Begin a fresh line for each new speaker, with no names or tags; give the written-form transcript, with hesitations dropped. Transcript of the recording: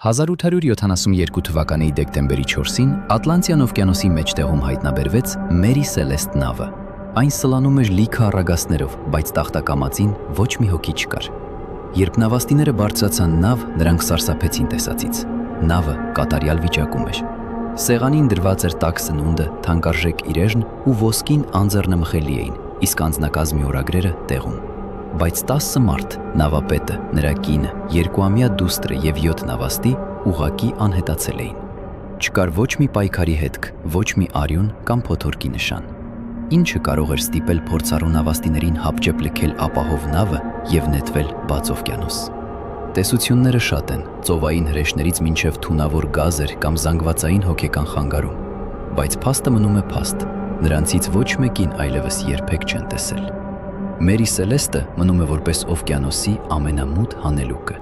1872 թվականի դեկտեմբերի 4-ին Ատլանտյան օվկիանոսի մեջտեղում հայտնաբերվեց Mary Celeste նավը։ Այն սլանում էր լիքը առագաստներով, բայց տախտակամածին ոչ մի հոգի չկար։ Երբ նավաստիները բարձրացան նավ, նրանք սարսափեցին տեսածից։ Նավը կատարյալ վիճակում էր։ Սեղանին դրված էր տաք սնունդը, թանկարժեք իրեժն ու ոսկին անձեռնմխելի էին, իսկ անձնակազմի օրագրերը տեղում։ Բայց 10 մարդ, նավապետը, նրա կինը, 2-ամյա դուստրը եւ 7 նավաստի ուղղակի անհետացել էին։ Չկար ոչ մի պայքարի հետք, ոչ մի արյուն կամ փոթորկի նշան։ Ինչը կարող էր ստիպել փորձառու նավաստիներին հապճեպ լքել ապահով նավը եւ նետվել բաց օվկիանոս։ Տեսությունները շատ են, ծովային հրեշներից մինչև թունավոր գազեր կամ զանգվածային հոգեկան խանգարում, բայց փաստը մնում է փաստ, նրանցից ոչ մեկին այլևս երբեք չեն տեսել։ Mary Celeste-ը մնում է որպես օվկիանոսի ամենամութ հանելուկը։